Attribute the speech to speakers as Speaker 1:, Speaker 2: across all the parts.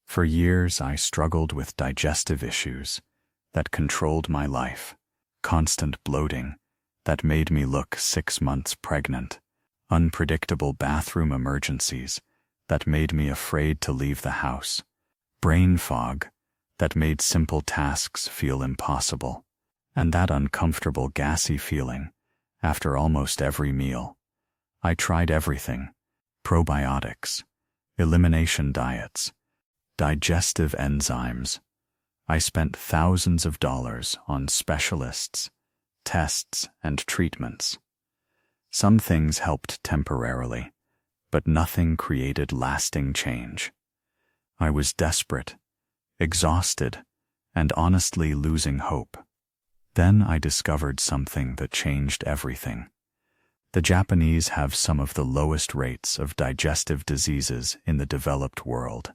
Speaker 1: For years, I struggled with digestive issues that controlled my life. Constant bloating that made me look 6 months pregnant. Unpredictable bathroom emergencies that made me afraid to leave the house. Brain fog that made simple tasks feel impossible. And that uncomfortable gassy feeling after almost every meal. I tried everything: probiotics, elimination diets, digestive enzymes. I spent thousands of dollars on specialists, tests, and treatments. Some things helped temporarily, but nothing created lasting change. I was desperate, exhausted, and honestly losing hope. Then I discovered something that changed everything. The Japanese have some of the lowest rates of digestive diseases in the developed world.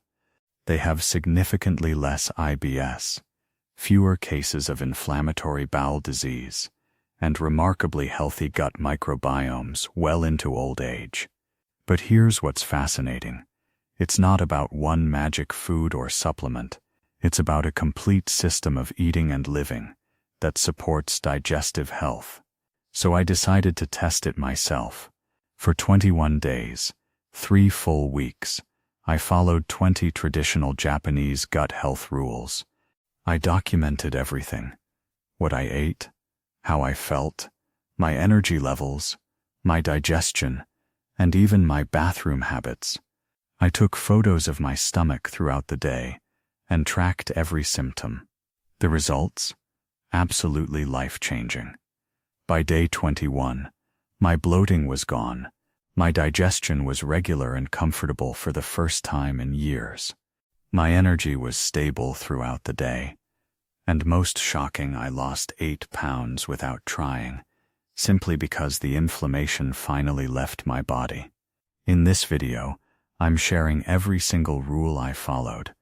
Speaker 1: They have significantly less IBS, fewer cases of inflammatory bowel disease, and remarkably healthy gut microbiomes well into old age. But here's what's fascinating. It's not about one magic food or supplement. It's about a complete system of eating and living that supports digestive health. So I decided to test it myself. For 21 days, 3 full weeks, I followed 20 traditional Japanese gut health rules. I documented everything: what I ate, how I felt, my energy levels, my digestion, and even my bathroom habits. I took photos of my stomach throughout the day and tracked every symptom. The results? Absolutely life-changing. By day 21, my bloating was gone. My digestion was regular and comfortable for the first time in years. My energy was stable throughout the day. And most shocking, I lost 8 pounds without trying, simply because the inflammation finally left my body. In this video, I'm sharing every single rule I followed,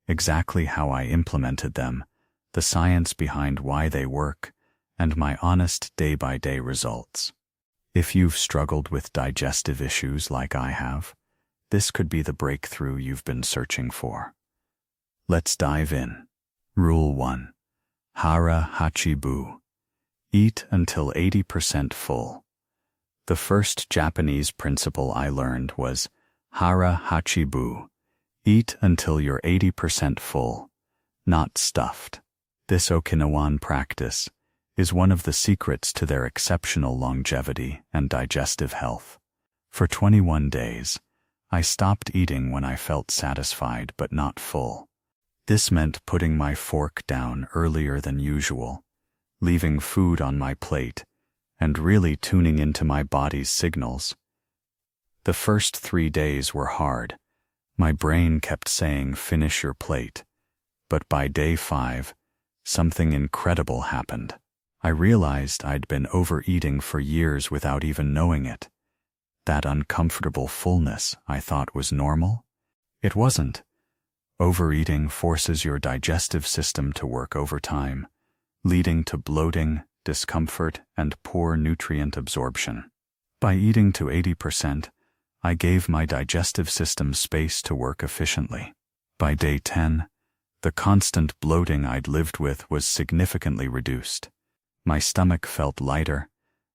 Speaker 1: exactly how I implemented them, the science behind why they work, and my honest day-by-day results. If you've struggled with digestive issues like I have, this could be the breakthrough you've been searching for. Let's dive in. Rule 1. Hara hachi bu. Eat until 80% full. The first Japanese principle I learned was hara hachi bu. Eat until you're 80% full, not stuffed. This Okinawan practice is one of the secrets to their exceptional longevity and digestive health. For 21 days, I stopped eating when I felt satisfied but not full. This meant putting my fork down earlier than usual, leaving food on my plate, and really tuning into my body's signals. The first 3 days were hard. My brain kept saying, "Finish your plate." But by day 5, something incredible happened. I realized I'd been overeating for years without even knowing it. That uncomfortable fullness I thought was normal? It wasn't. Overeating forces your digestive system to work overtime, leading to bloating, discomfort, and poor nutrient absorption. By eating to 80%, I gave my digestive system space to work efficiently. By day 10, the constant bloating I'd lived with was significantly reduced. My stomach felt lighter.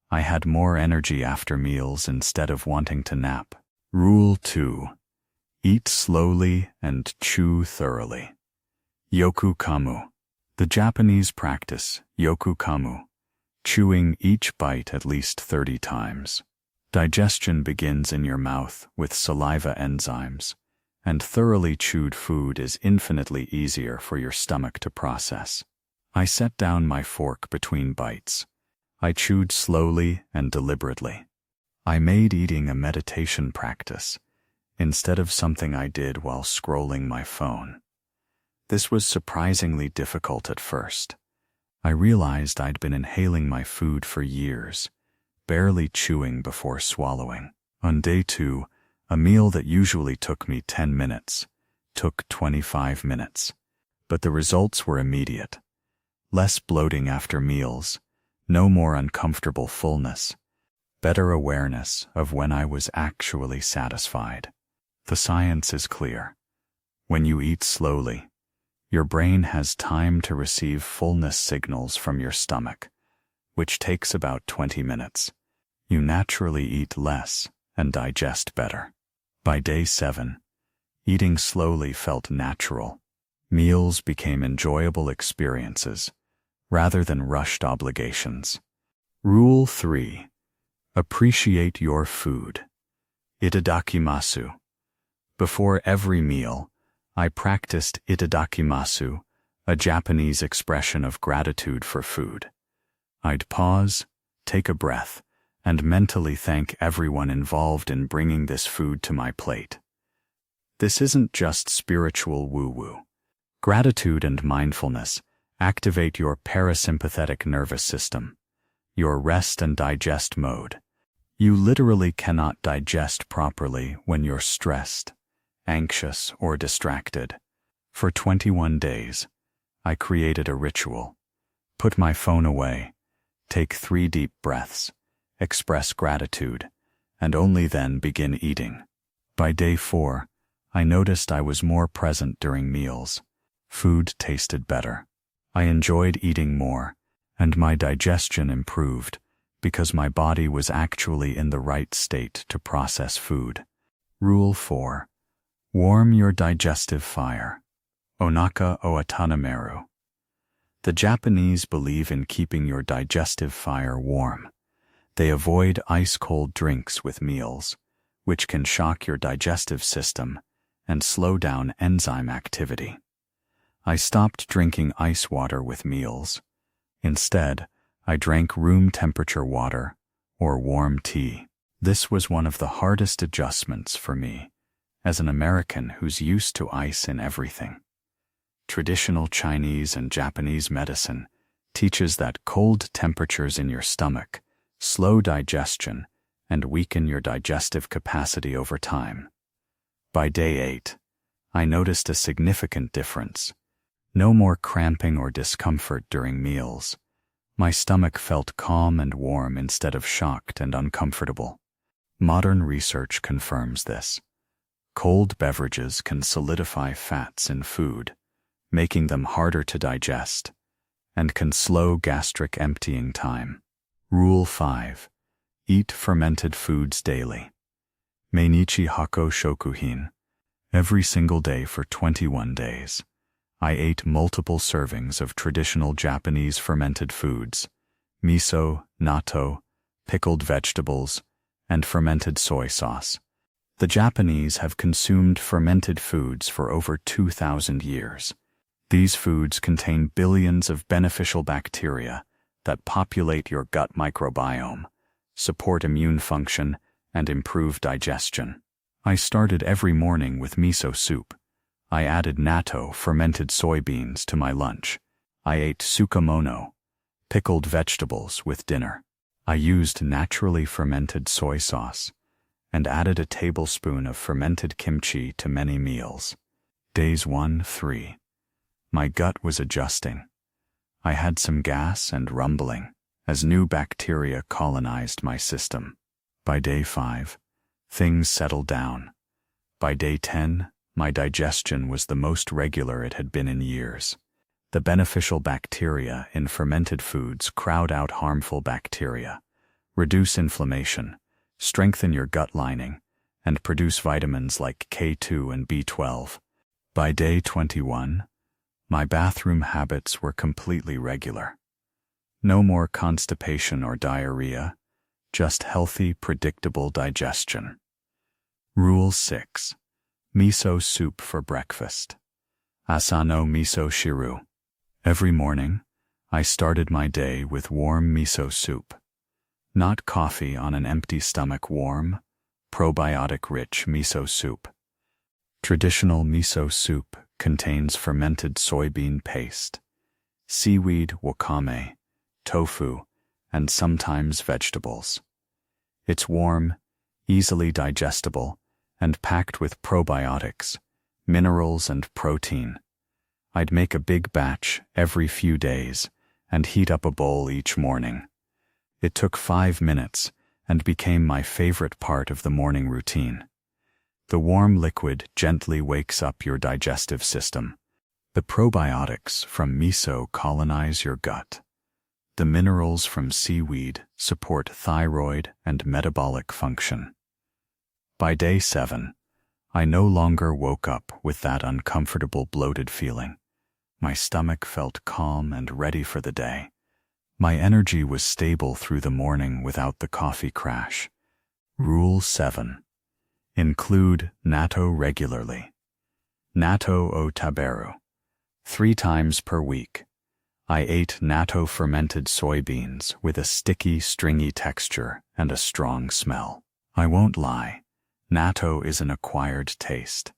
Speaker 1: I had more energy after meals instead of wanting to nap. Rule 2. Eat slowly and chew thoroughly. Yoku kamu. The Japanese practice, yoku kamu, chewing each bite at least 30 times. Digestion begins in your mouth with saliva enzymes, and thoroughly chewed food is infinitely easier for your stomach to process. I set down my fork between bites. I chewed slowly and deliberately. I made eating a meditation practice, instead of something I did while scrolling my phone. This was surprisingly difficult at first. I realized I'd been inhaling my food for years, barely chewing before swallowing. On day 2, a meal that usually took me 10 minutes took 25 minutes. But the results were immediate. Less bloating after meals, no more uncomfortable fullness, better awareness of when I was actually satisfied. The science is clear. When you eat slowly, your brain has time to receive fullness signals from your stomach, which takes about 20 minutes. You naturally eat less and digest better. By day 7, eating slowly felt natural. Meals became enjoyable experiences rather than rushed obligations. Rule 3. Appreciate your food. Itadakimasu. Before every meal, I practiced itadakimasu, a Japanese expression of gratitude for food. I'd pause, take a breath, and mentally thank everyone involved in bringing this food to my plate. This isn't just spiritual woo-woo. Gratitude and mindfulness activate your parasympathetic nervous system, your rest and digest mode. You literally cannot digest properly when you're stressed, anxious, or distracted. For 21 days, I created a ritual. Put my phone away, take 3 deep breaths, express gratitude, and only then begin eating. By day 4, I noticed I was more present during meals. Food tasted better. I enjoyed eating more, and my digestion improved because my body was actually in the right state to process food. Rule 4. Warm your digestive fire. Onaka o atanameru. The Japanese believe in keeping your digestive fire warm. They avoid ice-cold drinks with meals, which can shock your digestive system and slow down enzyme activity. I stopped drinking ice water with meals. Instead, I drank room-temperature water or warm tea. This was one of the hardest adjustments for me, as an American who's used to ice in everything. Traditional Chinese and Japanese medicine teaches that cold temperatures in your stomach slow digestion and weaken your digestive capacity over time. By day 8, I noticed a significant difference. No more cramping or discomfort during meals. My stomach felt calm and warm instead of shocked and uncomfortable. Modern research confirms this. Cold beverages can solidify fats in food, making them harder to digest, and can slow gastric emptying time. Rule 5. Eat fermented foods daily. Meinichi hako shokuhin. Every single day for 21 days. I ate multiple servings of traditional Japanese fermented foods, miso, natto, pickled vegetables, and fermented soy sauce. The Japanese have consumed fermented foods for over 2,000 years. These foods contain billions of beneficial bacteria that populate your gut microbiome, support immune function, and improve digestion. I started every morning with miso soup. I added natto, fermented soybeans, to my lunch. I ate tsukemono, pickled vegetables, with dinner. I used naturally fermented soy sauce and added a tablespoon of fermented kimchi to many meals. Days 1-3. My gut was adjusting. I had some gas and rumbling as new bacteria colonized my system. By day 5, things settled down. By day 10, my digestion was the most regular it had been in years. The beneficial bacteria in fermented foods crowd out harmful bacteria, reduce inflammation, strengthen your gut lining, and produce vitamins like K2 and B12. By day 21, my bathroom habits were completely regular. No more constipation or diarrhea, just healthy, predictable digestion. Rule 6. Miso soup for breakfast. Asano miso shiru. Every morning, I started my day with warm miso soup. Not coffee on an empty stomach. Warm, probiotic-rich miso soup. Traditional miso soup contains fermented soybean paste, seaweed, wakame, tofu, and sometimes vegetables. It's warm, easily digestible, and packed with probiotics, minerals, and protein. I'd make a big batch every few days and heat up a bowl each morning. It took 5 minutes and became my favorite part of the morning routine. The warm liquid gently wakes up your digestive system. The probiotics from miso colonize your gut. The minerals from seaweed support thyroid and metabolic function. By day 7, I no longer woke up with that uncomfortable bloated feeling. My stomach felt calm and ready for the day. My energy was stable through the morning without the coffee crash. Rule 7. Include natto regularly. Natto o taberu. 3 times per week. I ate natto fermented soybeans with a sticky, stringy texture and a strong smell. I won't lie, natto is an acquired taste,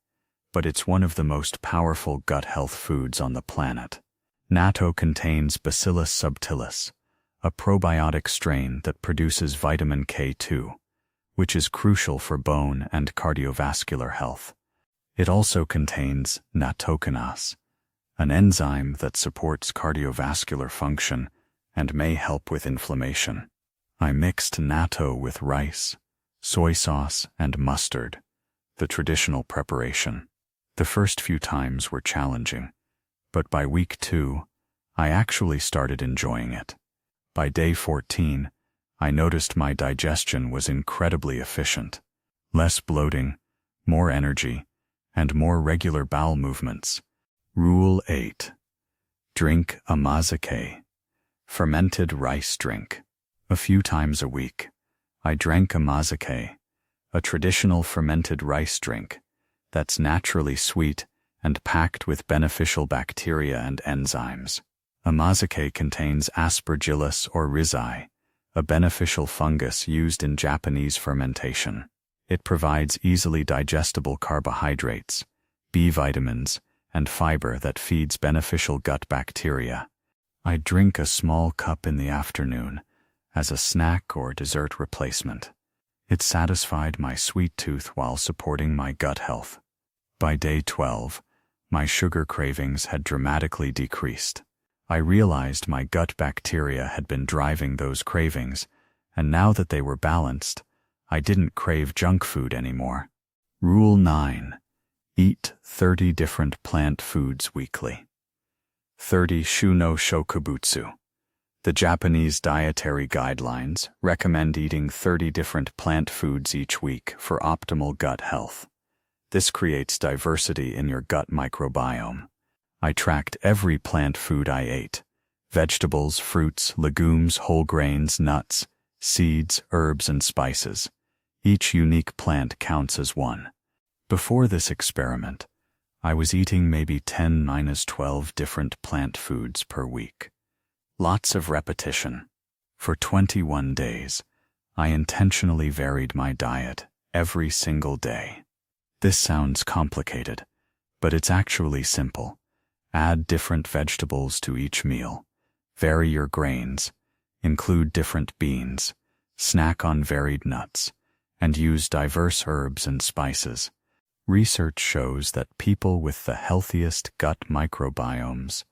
Speaker 1: but it's one of the most powerful gut health foods on the planet. Natto contains Bacillus subtilis, a probiotic strain that produces vitamin K2, which is crucial for bone and cardiovascular health. It also contains nattokinase, an enzyme that supports cardiovascular function and may help with inflammation. I mixed natto with rice, soy sauce, and mustard, the traditional preparation. The first few times were challenging, but by week 2, I actually started enjoying it. By day 14, I noticed my digestion was incredibly efficient. Less bloating, more energy, and more regular bowel movements. Rule 8. Drink amazake, fermented rice drink. A few times a week, I drank amazake, a traditional fermented rice drink that's naturally sweet and packed with beneficial bacteria and enzymes. Amazake contains aspergillus or rhizae, a beneficial fungus used in Japanese fermentation. It provides easily digestible carbohydrates, B vitamins, and fiber that feeds beneficial gut bacteria. I drink a small cup in the afternoon as a snack or dessert replacement. It satisfied my sweet tooth while supporting my gut health. By day 12, my sugar cravings had dramatically decreased. I realized my gut bacteria had been driving those cravings, and now that they were balanced, I didn't crave junk food anymore. Rule 9. Eat 30 different plant foods weekly. 30 Shu no Shokubutsu. The Japanese dietary guidelines recommend eating 30 different plant foods each week for optimal gut health. This creates diversity in your gut microbiome. I tracked every plant food I ate: vegetables, fruits, legumes, whole grains, nuts, seeds, herbs, and spices. Each unique plant counts as one. Before this experiment, I was eating maybe 10-12 different plant foods per week. Lots of repetition. For 21 days, I intentionally varied my diet every single day. This sounds complicated, but it's actually simple. Add different vegetables to each meal. Vary your grains. Include different beans. Snack on varied nuts. And use diverse herbs and spices. Research shows that people with the healthiest gut microbiomes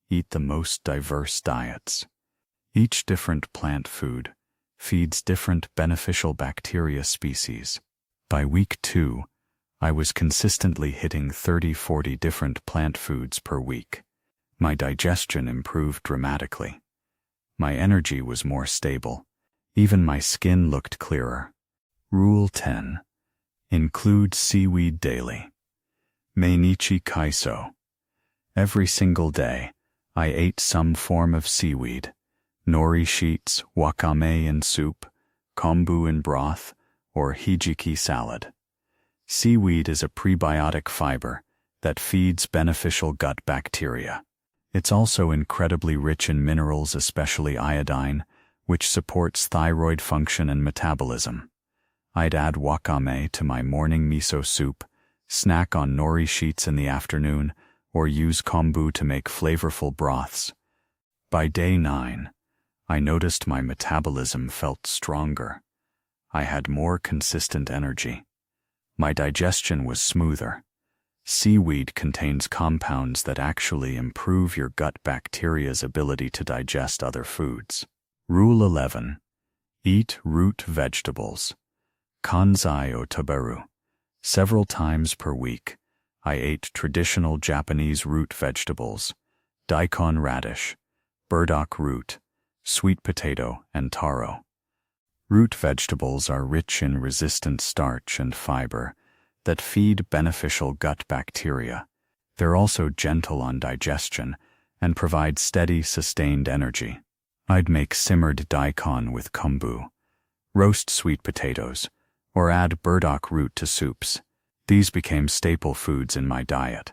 Speaker 1: eat the most diverse diets. Each different plant food feeds different beneficial bacteria species. By week 2, I was consistently hitting 30-40 different plant foods per week. My digestion improved dramatically. My energy was more stable. Even my skin looked clearer. Rule 10. Include seaweed daily. Mainichi kaiso. Every single day, I ate some form of seaweed. Nori sheets, wakame in soup, kombu in broth, or hijiki salad. Seaweed is a prebiotic fiber that feeds beneficial gut bacteria. It's also incredibly rich in minerals, especially iodine, which supports thyroid function and metabolism. I'd add wakame to my morning miso soup, snack on nori sheets in the afternoon, or use kombu to make flavorful broths. By day 9, I noticed my metabolism felt stronger. I had more consistent energy. My digestion was smoother. Seaweed contains compounds that actually improve your gut bacteria's ability to digest other foods. Rule 11. Eat root vegetables. Kanzai o taberu. Several times per week, I ate traditional Japanese root vegetables, daikon radish, burdock root, sweet potato, and taro. Root vegetables are rich in resistant starch and fiber that feed beneficial gut bacteria. They're also gentle on digestion and provide steady, sustained energy. I'd make simmered daikon with kombu, roast sweet potatoes, or add burdock root to soups. These became staple foods in my diet.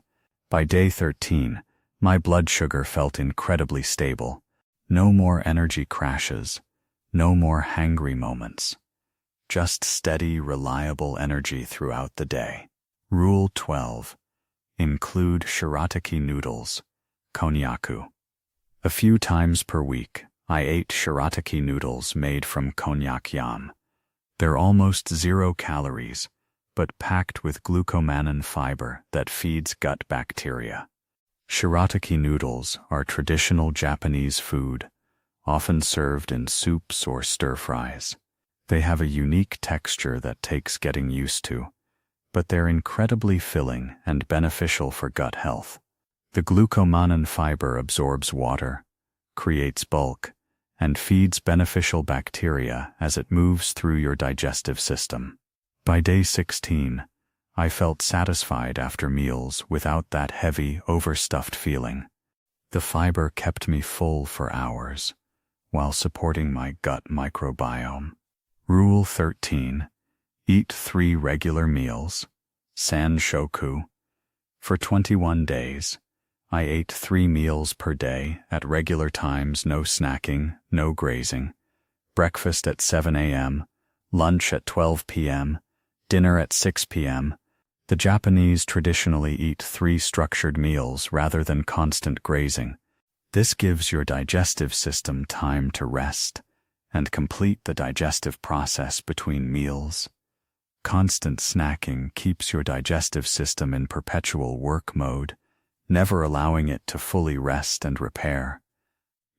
Speaker 1: By day 13, my blood sugar felt incredibly stable. No more energy crashes, no more hangry moments. Just steady, reliable energy throughout the day. Rule 12. Include shirataki noodles, konnyaku. A few times per week, I ate shirataki noodles made from konjac yam. They're almost 0 calories, but packed with glucomannan fiber that feeds gut bacteria. Shirataki noodles are traditional Japanese food, often served in soups or stir-fries. They have a unique texture that takes getting used to, but they're incredibly filling and beneficial for gut health. The glucomannan fiber absorbs water, creates bulk, and feeds beneficial bacteria as it moves through your digestive system. By day 16, I felt satisfied after meals without that heavy, overstuffed feeling. The fiber kept me full for hours, while supporting my gut microbiome. Rule 13. Eat 3 regular meals, sanshoku. For 21 days, I ate 3 meals per day at regular times, no snacking, no grazing. Breakfast at 7 a.m., lunch at 12 p.m., dinner at 6 p.m. The Japanese traditionally eat 3 structured meals rather than constant grazing. This gives your digestive system time to rest and complete the digestive process between meals. Constant snacking keeps your digestive system in perpetual work mode, never allowing it to fully rest and repair.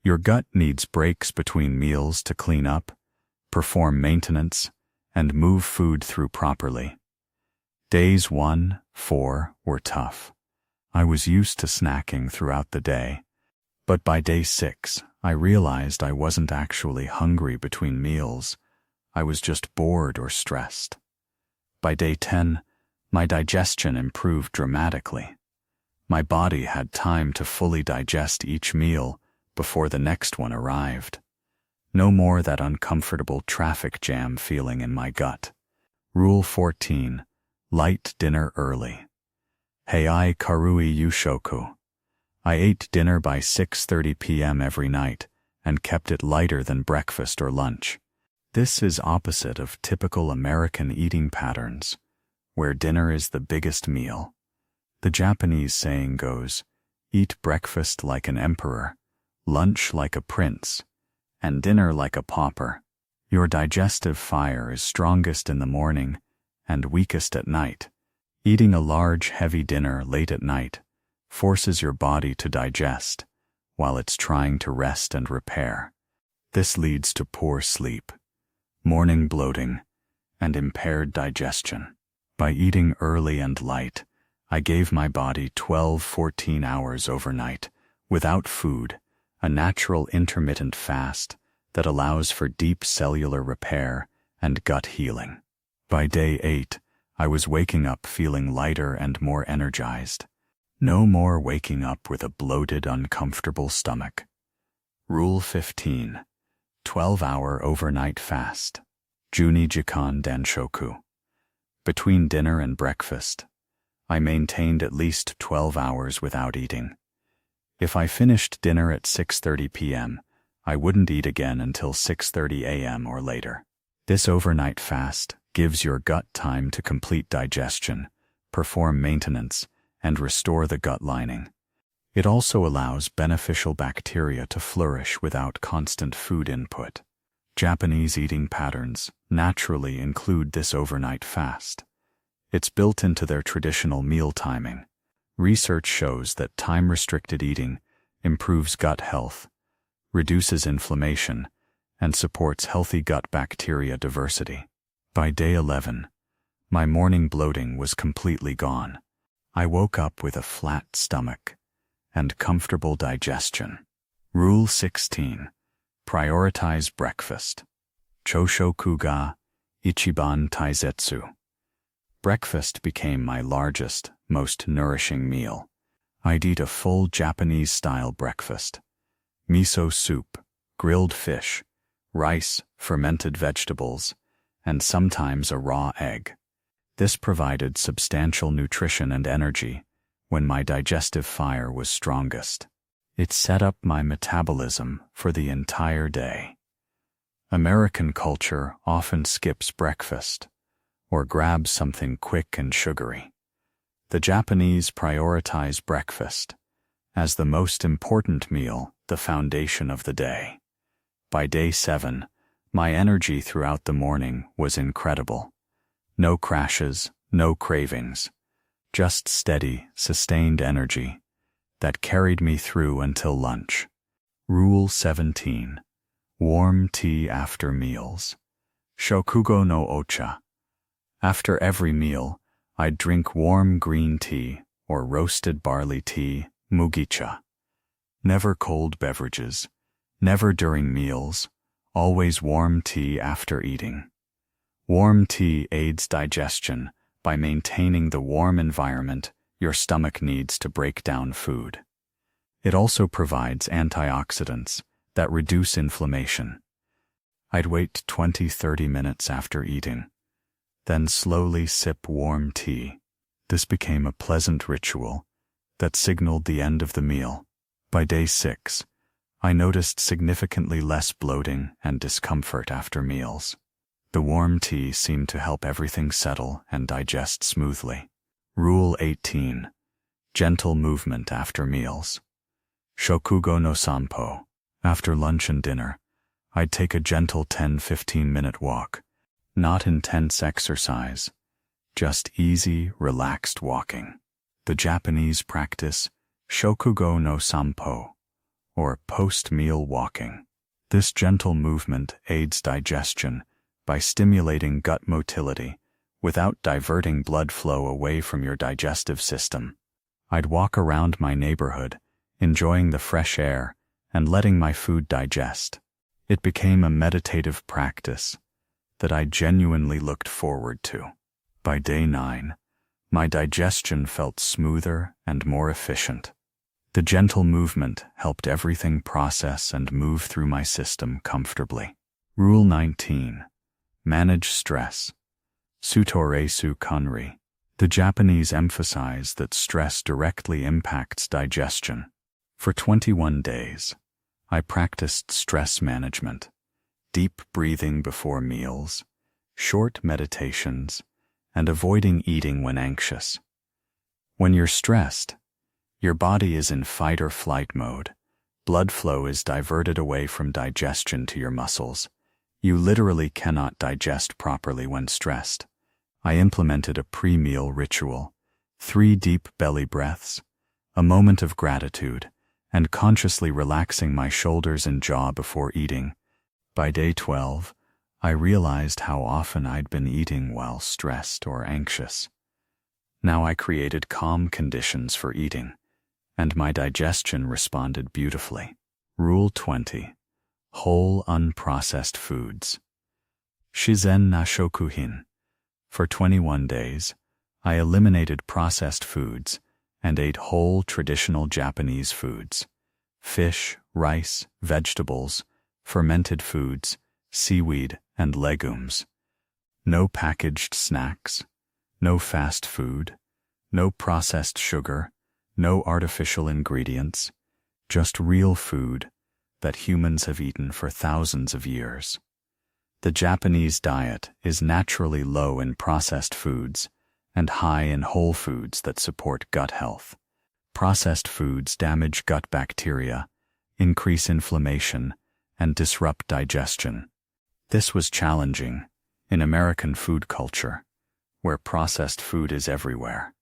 Speaker 1: Your gut needs breaks between meals to clean up, perform maintenance, and move food through properly. Days 1-4 were tough. I was used to snacking throughout the day, but by day 6, I realized I wasn't actually hungry between meals. I was just bored or stressed. By day 10, my digestion improved dramatically. My body had time to fully digest each meal before the next one arrived. No more that uncomfortable traffic jam feeling in my gut. Rule 14. Light dinner early. Hei karui yushoku. I ate dinner by 6:30 p.m. every night and kept it lighter than breakfast or lunch. This is opposite of typical American eating patterns, where dinner is the biggest meal. The Japanese saying goes, eat breakfast like an emperor, lunch like a prince, and dinner like a pauper. Your digestive fire is strongest in the morning and weakest at night. Eating a large, heavy dinner late at night forces your body to digest while it's trying to rest and repair. This leads to poor sleep, morning bloating, and impaired digestion. By eating early and light, I gave my body 12-14 hours overnight without food, a natural intermittent fast that allows for deep cellular repair and gut healing. By day 8, I was waking up feeling lighter and more energized. No more waking up with a bloated, uncomfortable stomach. Rule 15. 12-hour overnight fast. Juni Jikan Denshoku. Between dinner and breakfast, I maintained at least 12 hours without eating. If I finished dinner at 6:30 p.m., I wouldn't eat again until 6:30 a.m. or later. This overnight fast gives your gut time to complete digestion, perform maintenance, and restore the gut lining. It also allows beneficial bacteria to flourish without constant food input. Japanese eating patterns naturally include this overnight fast. It's built into their traditional meal timing. Research shows that time-restricted eating improves gut health, reduces inflammation, and supports healthy gut bacteria diversity. By day 11, My morning bloating was completely gone. I woke up with a flat stomach and comfortable digestion. Rule 16. Prioritize breakfast. Choshoku ga ichiban taizetsu. Breakfast became my largest, most nourishing meal. I'd eat a full Japanese-style breakfast. Miso soup, grilled fish, rice, fermented vegetables, and sometimes a raw egg. This provided substantial nutrition and energy when my digestive fire was strongest. It set up my metabolism for the entire day. American culture often skips breakfast or grabs something quick and sugary. The Japanese prioritize breakfast as the most important meal, the foundation of the day. By day 7, my energy throughout the morning was incredible. No crashes, no cravings, just steady, sustained energy that carried me through until lunch. Rule 17. Warm tea after meals. Shokugo no ocha. After every meal, I'd drink warm green tea or roasted barley tea, mugicha. Never cold beverages, never during meals, always warm tea after eating. Warm tea aids digestion by maintaining the warm environment your stomach needs to break down food. It also provides antioxidants that reduce inflammation. I'd wait 20-30 minutes after eating, then slowly sip warm tea. This became a pleasant ritual that signaled the end of the meal. By day 6, I noticed significantly less bloating and discomfort after meals. The warm tea seemed to help everything settle and digest smoothly. Rule 18. Gentle movement after meals. Shokugo no sanpo. After lunch and dinner, I'd take a gentle 10-15 minute walk. Not intense exercise, just easy, relaxed walking. The Japanese practice shokugo no sanpo, or post-meal walking. This gentle movement aids digestion by stimulating gut motility without diverting blood flow away from your digestive system. I'd walk around my neighborhood, enjoying the fresh air and letting my food digest. It became a meditative practice that I genuinely looked forward to. By day 9, my digestion felt smoother and more efficient. The gentle movement helped everything process and move through my system comfortably. Rule 19. Manage stress. Sutoresu kanri. The Japanese emphasize that stress directly impacts digestion. For 21 days, I practiced stress management. Deep breathing before meals, short meditations, and avoiding eating when anxious. When you're stressed, your body is in fight or flight mode. Blood flow is diverted away from digestion to your muscles. You literally cannot digest properly when stressed. I implemented a pre-meal ritual, 3 deep belly breaths, a moment of gratitude, and consciously relaxing my shoulders and jaw before eating. By day 12, I realized how often I'd been eating while stressed or anxious. Now I created calm conditions for eating, and my digestion responded beautifully. Rule 20. Whole unprocessed foods. Shizen na shokuhin. For 21 days, I eliminated processed foods and ate whole traditional Japanese foods. Fish, rice, vegetables, fermented foods, seaweed, and legumes. No packaged snacks, no fast food, no processed sugar, no artificial ingredients, just real food that humans have eaten for thousands of years. The Japanese diet is naturally low in processed foods and high in whole foods that support gut health. Processed foods damage gut bacteria, increase inflammation, and disrupt digestion. This was challenging in American food culture, where processed food is everywhere.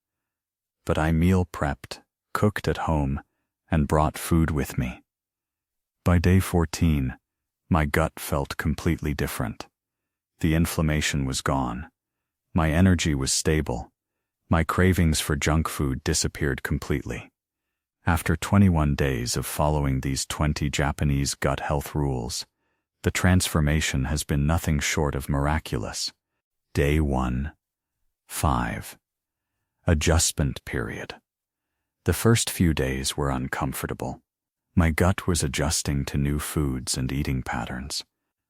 Speaker 1: But I meal prepped, cooked at home, and brought food with me. By day 14, my gut felt completely different. The inflammation was gone. My energy was stable. My cravings for junk food disappeared completely. After 21 days of following these 20 Japanese gut health rules, the transformation has been nothing short of miraculous. Day 1. 5. Adjustment period. The first few days were uncomfortable. My gut was adjusting to new foods and eating patterns.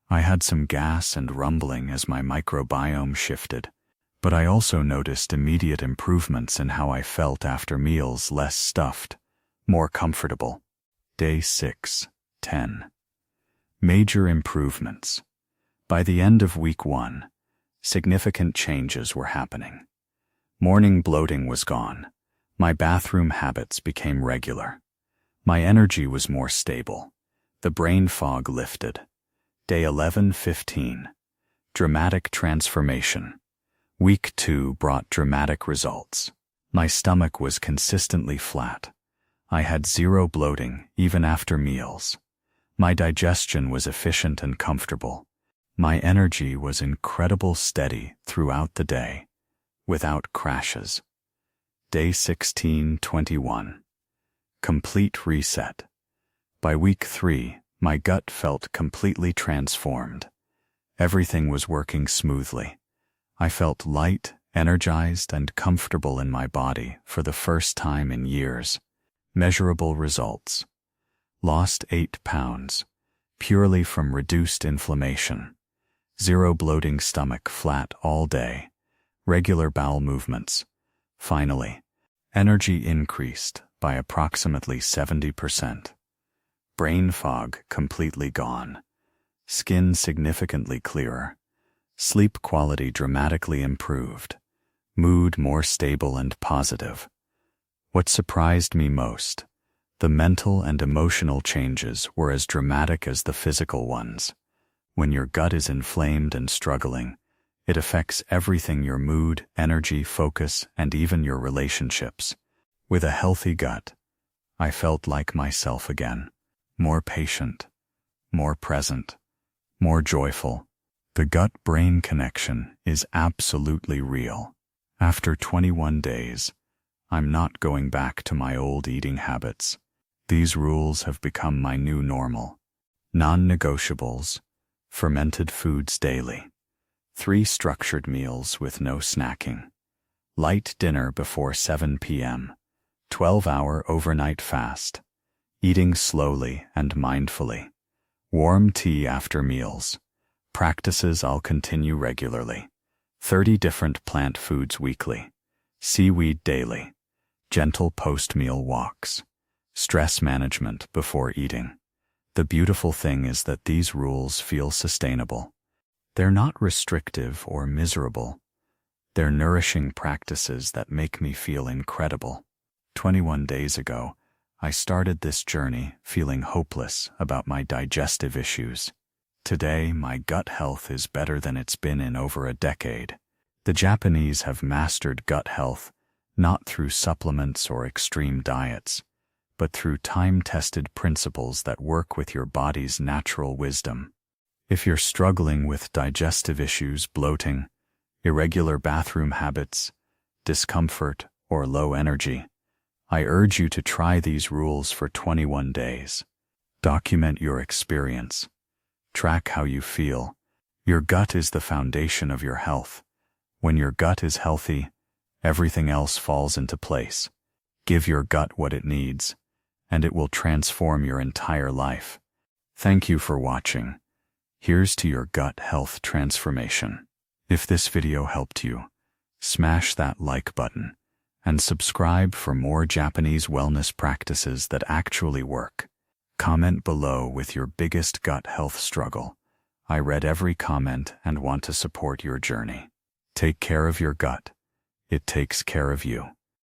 Speaker 1: I had some gas and rumbling as my microbiome shifted, but I also noticed immediate improvements in how I felt after meals, less stuffed, more comfortable. Day 6. 10. Major improvements. By the end of week 1, significant changes were happening. Morning bloating was gone. My bathroom habits became regular. My energy was more stable. The brain fog lifted. Day 11-15. Dramatic transformation. Week 2 brought dramatic results. My stomach was consistently flat. I had zero bloating even after meals. My digestion was efficient and comfortable. My energy was incredibly steady throughout the day, without crashes. Day 16-21. Complete reset. By week 3, my gut felt completely transformed. Everything was working smoothly. I felt light, energized, and comfortable in my body for the first time in years. Measurable results. Lost 8 pounds, purely from reduced inflammation. Zero bloating, stomach flat all day. Regular bowel movements. Finally, energy increased by approximately 70%. Brain fog completely gone. Skin significantly clearer. Sleep quality dramatically improved. Mood more stable and positive. What surprised me most, the mental and emotional changes were as dramatic as the physical ones. When your gut is inflamed and struggling, it affects everything: your mood, energy, focus, and even your relationships. With a healthy gut, I felt like myself again. More patient, more present, more joyful. The gut-brain connection is absolutely real. After 21 days, I'm not going back to my old eating habits. These rules have become my new normal. Non-negotiables: fermented foods daily. 3 structured meals with no snacking. Light dinner before 7 p.m. 12-hour overnight fast. Eating slowly and mindfully. Warm tea after meals. Practices I'll continue regularly. 30 different plant foods weekly. Seaweed daily. Gentle post-meal walks. Stress management before eating. The beautiful thing is that these rules feel sustainable. They're not restrictive or miserable. They're nourishing practices that make me feel incredible. 21 days ago, I started this journey feeling hopeless about my digestive issues. Today, my gut health is better than it's been in over a decade. The Japanese have mastered gut health, not through supplements or extreme diets, but through time-tested principles that work with your body's natural wisdom. If you're struggling with digestive issues, bloating, irregular bathroom habits, discomfort, or low energy, I urge you to try these rules for 21 days. Document your experience. Track how you feel. Your gut is the foundation of your health. When your gut is healthy, everything else falls into place. Give your gut what it needs, and it will transform your entire life. Thank you for watching. Here's to your gut health transformation. If this video helped you, smash that like button and subscribe for more Japanese wellness practices that actually work. Comment below with your biggest gut health struggle. I read every comment and want to support your journey. Take care of your gut. It takes care of you.